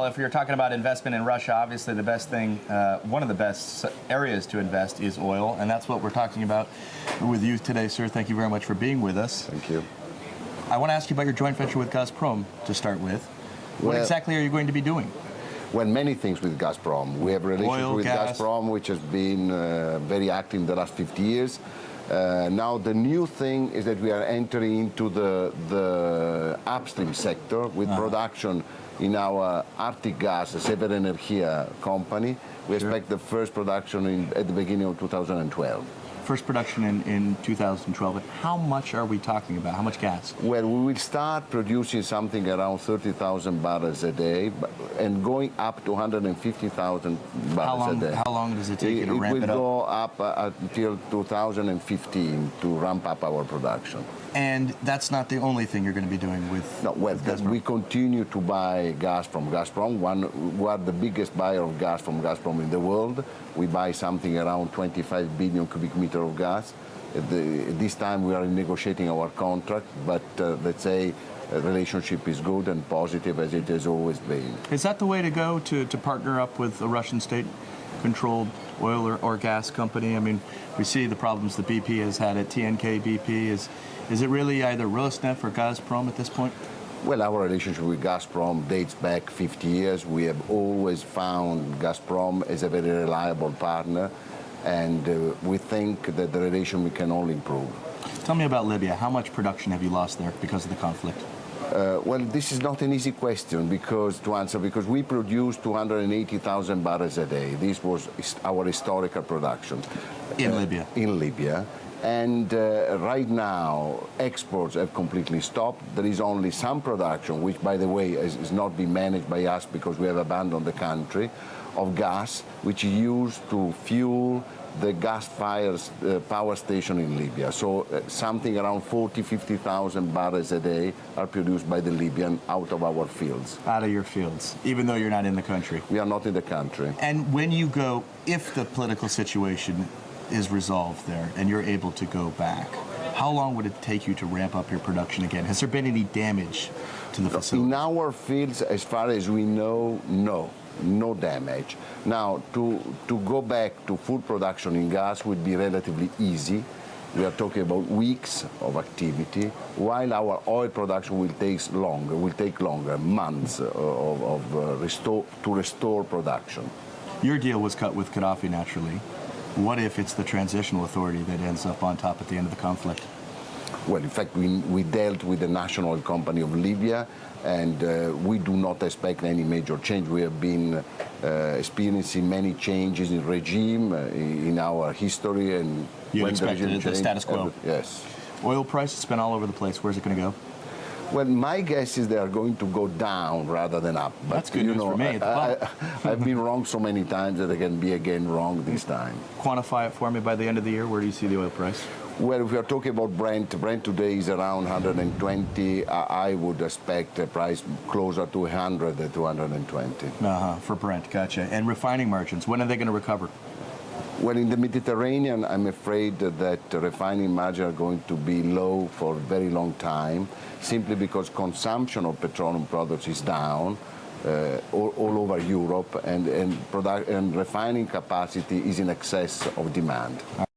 if you're talking about investment in Russia, obviously the best thing, one of the best areas to invest is oil, and that's what we're talking about with you today, sir. Thank you very much for being with us. Thank you. I want to ask you about your joint venture with Gazprom to start with. What exactly are you going to be doing? Well, many things with Gazprom. We have relations with Gazprom, which has been very active in the last 50 years. Now the new thing is that we are entering into the upstream sector with production in our Arctic Gas, Sever Energia company. We expect the first production at the beginning of 2012. First production in 2012. And how much are we talking about? How much gas? Well, we will start producing something around 30,000 barrels a day and going up to 150,000 barrels a day. How long does it take you to ramp it up? It will go up until 2015 to ramp up our production. And that's not the only thing you're going to be doing with No, well, Gazprom. we continue to buy gas from Gazprom. We are the biggest buyer of gas from Gazprom in the world. We buy something around 25 billion cubic meters of gas. This time we are negotiating our contract, but let's say the relationship is good and positive as it has always been. Is that the way to go, to partner up with a Russian state-controlled oil or gas company? I mean, we see the problems that BP has had at TNK BP. Is it really either Rosneft or Gazprom at this point? Well, our relationship with Gazprom dates back 50 years. We have always found Gazprom as a very reliable partner, and we think that the relation we can only improve. Tell me about Libya. How much production have you lost there because of the conflict? Well, this is not an easy question to answer because we produce 280,000 barrels a day. This was our historical production. In Libya? In Libya. And right now, exports have completely stopped. There is only some production, which, by the way, is not being managed by us because we have abandoned the country, of gas, which is used to fuel the gas-fired power station in Libya. So something around 50,000 barrels a day are produced by the Libyan out of our fields. Out of your fields, even though you're not in the country? We are not in the country. And when you go, if the political situation is resolved there and you're able to go back, how long would it take you to ramp up your production again? Has there been any damage to the facility? In our fields, as far as we know, no damage. Now, to go back to full production in gas would be relatively easy. We are talking about weeks of activity, while our oil production will take longer, months to restore production. Your deal was cut with Gaddafi, naturally. What if it's the transitional authority that ends up on top at the end of the conflict? Well, in fact, we dealt with the national oil company of Libya, and we do not expect any major change. We have been experiencing many changes in regime in our history, and you expected the status quo. Yes. Oil price has been all over the place. Where's it going to go? Well, my guess is they are going to go down rather than up. But, that's good news for me. I've been wrong so many times that I can be again wrong this time. Quantify it for me by the end of the year. Where do you see the oil price? Well, if we are talking about Brent today is around 120. I would expect a price closer to 100 to 120. For Brent, gotcha. And refining margins, when are they going to recover? Well, in the Mediterranean, I'm afraid that refining margins are going to be low for a very long time, simply because consumption of petroleum products is down all over Europe, and refining capacity is in excess of demand.